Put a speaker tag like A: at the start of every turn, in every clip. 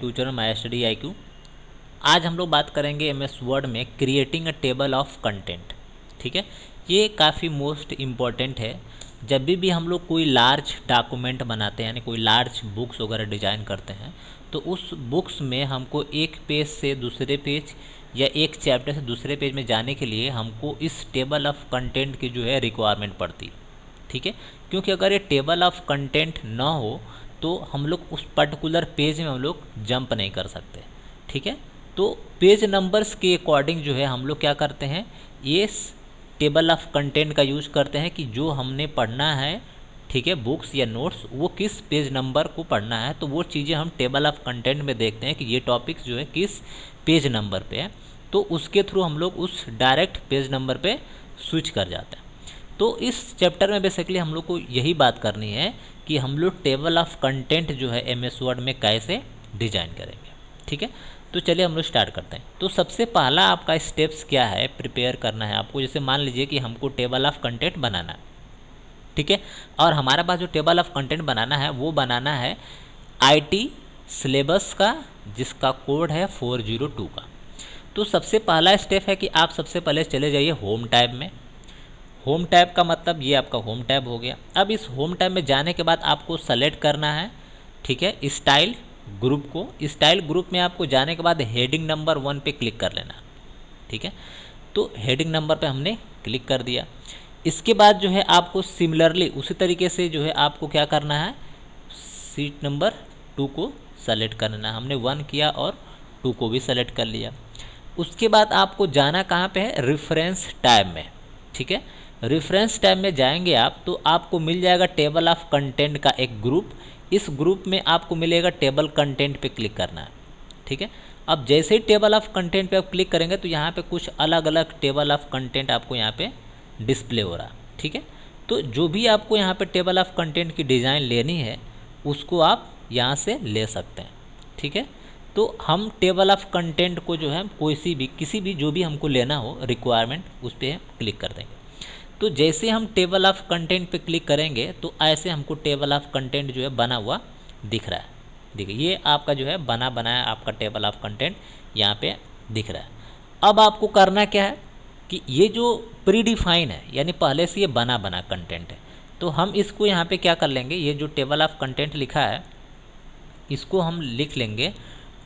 A: Tutor my study IQ। आज हम लोग बात करेंगे MS वर्ड में creating a table of content. ठीक है, ये काफ़ी मोस्ट इम्पॉर्टेंट है। जब भी हम लोग कोई लार्ज डॉक्यूमेंट बनाते हैं, यानी कोई लार्ज बुक्स वगैरह डिज़ाइन करते हैं, तो उस बुक्स में हमको एक पेज से दूसरे पेज या एक चैप्टर से दूसरे पेज में जाने के लिए हमको इस टेबल ऑफ कंटेंट की जो है रिक्वायरमेंट पड़ती है। ठीक है, क्योंकि अगर ये टेबल ऑफ कंटेंट ना हो तो हम लोग उस पर्टिकुलर पेज में हम लोग जंप नहीं कर सकते। ठीक है, तो पेज नंबर्स के अकॉर्डिंग जो है हम लोग क्या करते हैं, ये टेबल ऑफ कंटेंट का यूज़ करते हैं कि जो हमने पढ़ना है, ठीक है, बुक्स या नोट्स, वो किस पेज नंबर को पढ़ना है, तो वो चीज़ें हम टेबल ऑफ कंटेंट में देखते हैं कि ये टॉपिक्स जो है किस पेज नंबर पे है, तो उसके थ्रू हम लोग उस डायरेक्ट पेज नंबर पे स्विच कर जाते हैं। तो इस चैप्टर में बेसिकली हम लोग को यही बात करनी है कि हम लोग टेबल ऑफ कंटेंट जो है MS वर्ड में कैसे डिजाइन करेंगे। ठीक है, तो चलिए हम लोग स्टार्ट करते हैं। तो सबसे पहला आपका स्टेप्स क्या है, प्रिपेयर करना है आपको। जैसे मान लीजिए कि हमको टेबल ऑफ कंटेंट बनाना है, ठीक है, और हमारे पास जो टेबल ऑफ कंटेंट बनाना है वो बनाना है IT सिलेबस का, जिसका कोड है 402 का। तो सबसे पहला स्टेप है कि आप सबसे पहले चले जाइए होम टैब में। होम टैब का मतलब ये आपका होम टैब हो गया। अब इस होम टैब में जाने के बाद आपको सेलेक्ट करना है, ठीक है, स्टाइल ग्रुप को। स्टाइल ग्रुप में आपको जाने के बाद हेडिंग नंबर 1 पे क्लिक कर लेना। ठीक है, तो हेडिंग नंबर पे हमने क्लिक कर दिया। इसके बाद जो है आपको सिमिलरली उसी तरीके से जो है आपको क्या करना है, सीट नंबर 2 को सेलेक्ट करना। हमने 1 किया और 2 को भी सेलेक्ट कर लिया। उसके बाद आपको जाना कहाँ पे है, रेफरेंस टैब में। ठीक है, रेफरेंस टैब में जाएंगे आप तो आपको मिल जाएगा टेबल ऑफ कंटेंट का एक ग्रुप। इस ग्रुप में आपको मिलेगा टेबल कंटेंट पे क्लिक करना है। ठीक है, अब जैसे ही टेबल ऑफ कंटेंट पे आप क्लिक करेंगे तो यहाँ पे कुछ अलग अलग टेबल ऑफ कंटेंट आपको यहाँ पे डिस्प्ले हो रहा। ठीक है, तो जो भी आपको यहाँ पे टेबल ऑफ कंटेंट की डिज़ाइन लेनी है उसको आप यहाँ से ले सकते हैं। ठीक है, तो हम टेबल ऑफ कंटेंट को जो है किसी भी जो भी हमको लेना हो रिक्वायरमेंट, उस पर क्लिक कर देंगे। तो जैसे हम टेबल ऑफ कंटेंट पे क्लिक करेंगे तो ऐसे हमको टेबल ऑफ कंटेंट जो है बना हुआ दिख रहा है। देखिए ये आपका जो है बना बनाया आपका टेबल ऑफ कंटेंट यहाँ पे दिख रहा है। अब आपको करना क्या है कि ये जो प्री डिफाइन है, यानी पहले से ये बना बना कंटेंट है, तो हम इसको यहाँ पे क्या कर लेंगे, ये जो टेबल ऑफ कंटेंट लिखा है इसको हम लिख लेंगे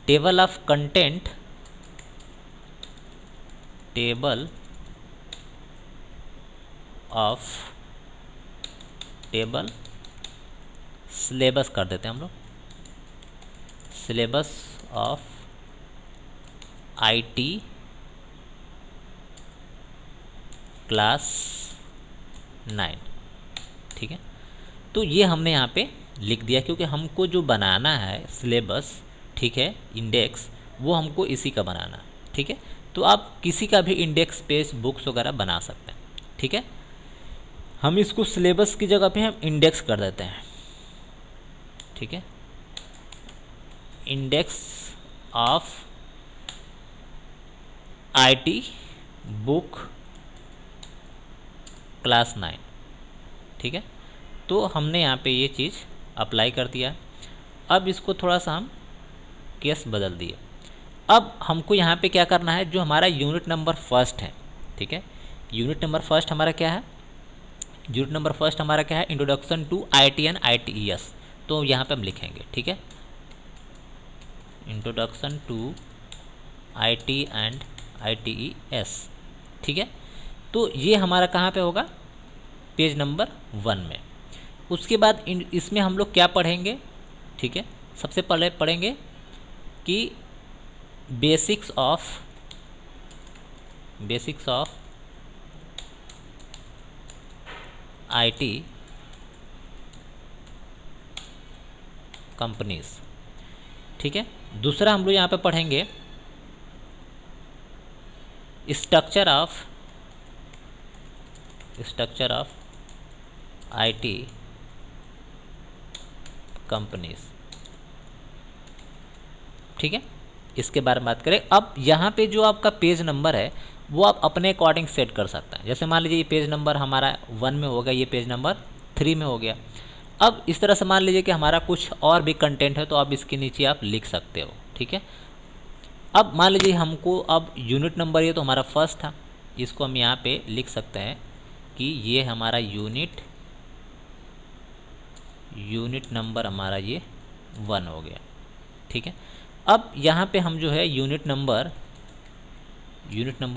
A: table of content, table of table syllabus कर देते हैं हम लोग, सिलेबस ऑफ IT क्लास 9। ठीक है, तो ये हमने यहाँ पे लिख दिया क्योंकि हमको जो बनाना है सिलेबस, ठीक है, इंडेक्स, वो हमको इसी का बनाना है। ठीक है, तो आप किसी का भी इंडेक्स पेज बुक्स वगैरह बना सकते हैं। ठीक है, हम इसको सिलेबस की जगह पे हम इंडेक्स कर देते हैं। ठीक है, index of IT book class 9। ठीक है, तो हमने यहाँ पे ये चीज़ अप्लाई कर दिया। अब इसको थोड़ा सा हम केस बदल दिए। अब हमको यहाँ पे क्या करना है, जो हमारा यूनिट नंबर फर्स्ट है, ठीक है, यूनिट नंबर फर्स्ट हमारा क्या है, यूनिट नंबर फर्स्ट हमारा क्या है, introduction to IT and ITES। तो यहाँ पे हम लिखेंगे, ठीक है, introduction to IT and ITES। ठीक है, तो ये हमारा कहाँ पे होगा, पेज नंबर 1 में। उसके बाद इसमें हम लोग क्या पढ़ेंगे, ठीक है, सबसे पहले पढ़ेंगे कि बेसिक्स ऑफ IT कंपनीज। ठीक है, दूसरा हम लोग यहाँ पे पढ़ेंगे स्ट्रक्चर ऑफ IT कंपनीज। ठीक है, इसके बारे में बात करें। अब यहाँ पे जो आपका पेज नंबर है वो आप अपने अकॉर्डिंग सेट कर सकते हैं। जैसे मान लीजिए ये पेज नंबर हमारा 1 में हो गया, ये पेज नंबर 3 में हो गया। अब इस तरह से मान लीजिए कि हमारा कुछ और भी कंटेंट है तो आप इसके नीचे आप लिख सकते हो। ठीक है। अब मान लीजिए हमको अब यूनिट नंबर, ये तो हमारा फर्स्ट था, इसको हम यहाँ पे लिख सकते हैं कि ये हमारा यूनिट नंबर हमारा ये 1 हो गया, ठीक है। अब यहाँ पे हम जो है यूनिट नंबर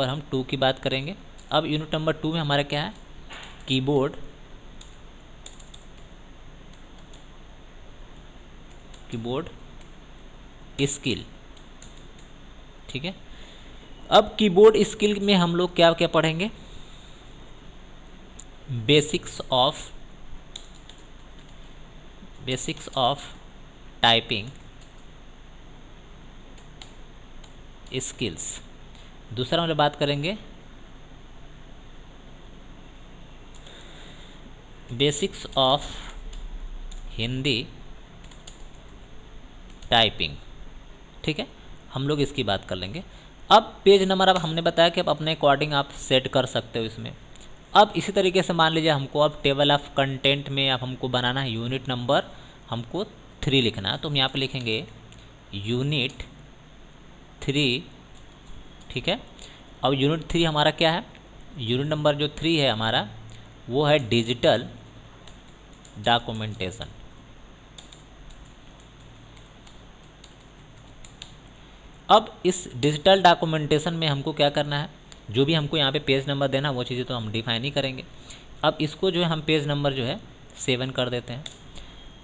A: हम 2 की बात करेंगे। अब यूनिट नंबर 2 में हमारा क्या है, कीबोर्ड स्किल, ठीक है। अब कीबोर्ड स्किल में हम लोग क्या क्या पढ़ेंगे, बेसिक्स ऑफ टाइपिंग स्किल्स। दूसरा हम लोग बात करेंगे बेसिक्स ऑफ हिंदी टाइपिंग, ठीक है, हम लोग इसकी बात कर लेंगे। अब पेज नंबर, अब हमने बताया कि आप अपने अकॉर्डिंग आप सेट कर सकते हो इसमें। अब इसी तरीके से मान लीजिए हमको अब टेबल ऑफ कंटेंट में अब हमको बनाना है यूनिट नंबर हमको 3 लिखना है, तो हम यहाँ पे लिखेंगे यूनिट 3, ठीक है। अब यूनिट 3 हमारा क्या है, यूनिट नंबर जो 3 है हमारा वो है डिजिटल डॉक्यूमेंटेशन। अब इस डिजिटल डॉक्यूमेंटेशन में हमको क्या करना है, जो भी हमको यहाँ पे पेज नंबर देना वो चीज़ें तो हम डिफाइन ही करेंगे। अब इसको जो है हम पेज नंबर जो है 7 कर देते हैं।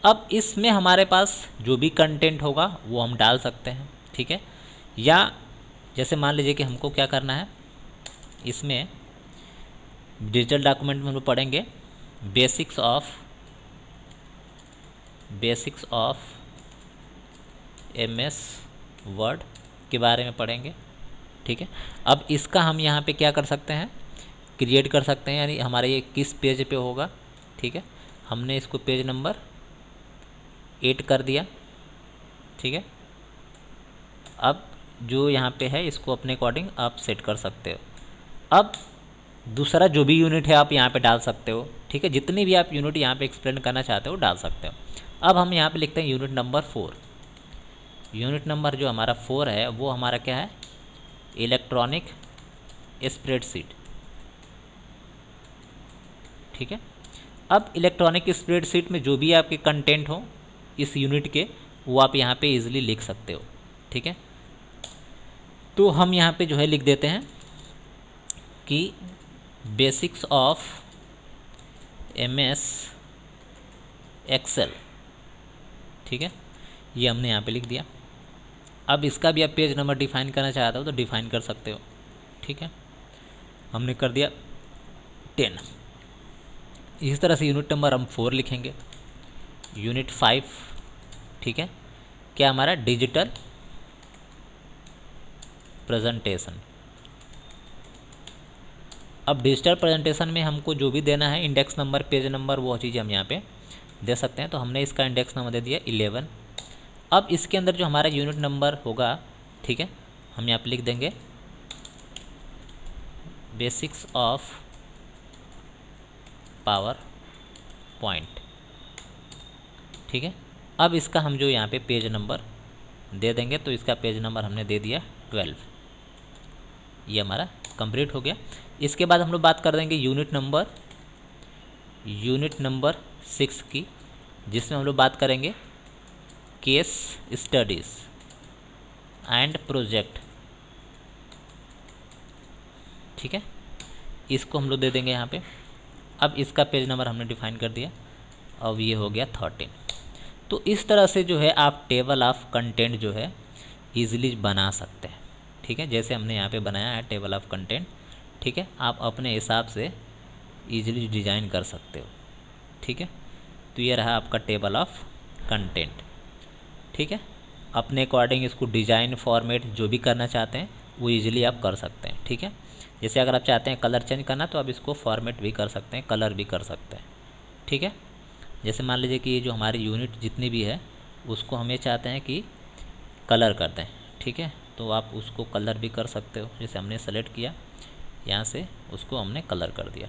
A: अब इसमें हमारे पास जो भी कंटेंट होगा वो हम डाल सकते हैं, ठीक है। या जैसे मान लीजिए कि हमको क्या करना है, इसमें डिजिटल डॉक्यूमेंट में हम लोग पढ़ेंगे बेसिक्स ऑफ MS वर्ड के बारे में पढ़ेंगे, ठीक है। अब इसका हम यहाँ पे क्या कर सकते हैं, क्रिएट कर सकते हैं, यानी हमारे ये किस पेज पे होगा, ठीक है। हमने इसको पेज नंबर 8 कर दिया, ठीक है। अब जो यहाँ पे है इसको अपने अकॉर्डिंग आप सेट कर सकते हो। अब दूसरा जो भी यूनिट है आप यहाँ पे डाल सकते हो, ठीक है। जितनी भी आप यूनिट यहाँ पे एक्सप्लेन करना चाहते हो डाल सकते हो। अब हम यहाँ पे लिखते हैं यूनिट नंबर 4। यूनिट नंबर जो हमारा 4 है वो हमारा क्या है, इलेक्ट्रॉनिक स्प्रेडशीट, ठीक है। अब इलेक्ट्रॉनिक स्प्रेडशीट में जो भी आपके कंटेंट हो इस यूनिट के वो आप यहाँ पे इजीली लिख सकते हो, ठीक है। तो हम यहाँ पे जो है लिख देते हैं कि बेसिक्स ऑफ MS एक्सेल, ठीक है, ये हमने यहाँ पे लिख दिया। अब इसका भी आप पेज नंबर डिफाइन करना चाहते हो तो डिफाइन कर सकते हो, ठीक है। हमने कर दिया 10। इस तरह से यूनिट नंबर हम 4 लिखेंगे। यूनिट 5, ठीक है, क्या हमारा डिजिटल प्रेजेंटेशन। अब डिजिटल प्रेजेंटेशन में हमको जो भी देना है इंडेक्स नंबर, पेज नंबर, वो चीज़ हम यहाँ पे दे सकते हैं। तो हमने इसका इंडेक्स नंबर दे दिया 11। अब इसके अंदर जो हमारा यूनिट नंबर होगा, ठीक है, हम यहाँ पे लिख देंगे बेसिक्स ऑफ पावर पॉइंट, ठीक है। अब इसका हम जो यहाँ पे पेज नंबर दे देंगे, तो इसका पेज नंबर हमने दे दिया 12। ये हमारा कंप्लीट हो गया। इसके बाद हम लोग बात कर देंगे यूनिट नंबर 6 की, जिसमें हम लोग बात करेंगे केस स्टडीज़ एंड प्रोजेक्ट, ठीक है। इसको हम लोग दे देंगे यहाँ पे। अब इसका पेज नंबर हमने डिफाइन कर दिया। अब ये हो गया 13। तो इस तरह से जो है आप टेबल ऑफ कंटेंट जो है ईजिली बना सकते हैं, ठीक है। जैसे हमने यहाँ पे बनाया है टेबल ऑफ कंटेंट, ठीक है, आप अपने हिसाब से ईजिली डिज़ाइन कर सकते हो, ठीक है। तो ये रहा आपका टेबल ऑफ कंटेंट, ठीक है। अपने अकॉर्डिंग इसको डिज़ाइन फॉर्मेट जो भी करना चाहते हैं वो ईजिली आप कर सकते हैं, ठीक है। जैसे अगर आप चाहते हैं कलर चेंज करना तो आप इसको फॉर्मेट भी कर सकते हैं, कलर भी कर सकते हैं, ठीक है। जैसे मान लीजिए कि ये जो हमारी यूनिट जितनी भी है उसको हमें चाहते हैं कि कलर कर दें, ठीक है, तो आप उसको कलर भी कर सकते हो। जैसे हमने सेलेक्ट किया, यहाँ से उसको हमने कलर कर दिया,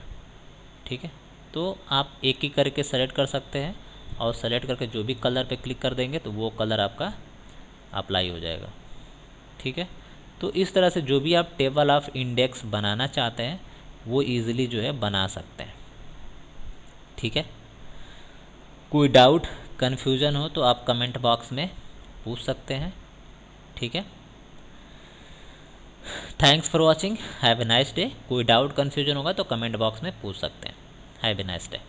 A: ठीक है। तो आप एक ही करके सेलेक्ट कर सकते हैं और सेलेक्ट करके जो भी कलर पे क्लिक कर देंगे तो वो कलर आपका अप्लाई हो जाएगा। ठीक है, तो इस तरह से जो भी आप टेबल ऑफ इंडेक्स बनाना चाहते हैं वो ईज़िली जो है बना सकते हैं। ठीक है, कोई डाउट कन्फ्यूज़न हो तो आप कमेंट बॉक्स में पूछ सकते हैं। ठीक है, thanks for watching, have a nice day. कोई डाउट कन्फ्यूजन होगा तो कमेंट बॉक्स में पूछ सकते हैं। Have a nice day.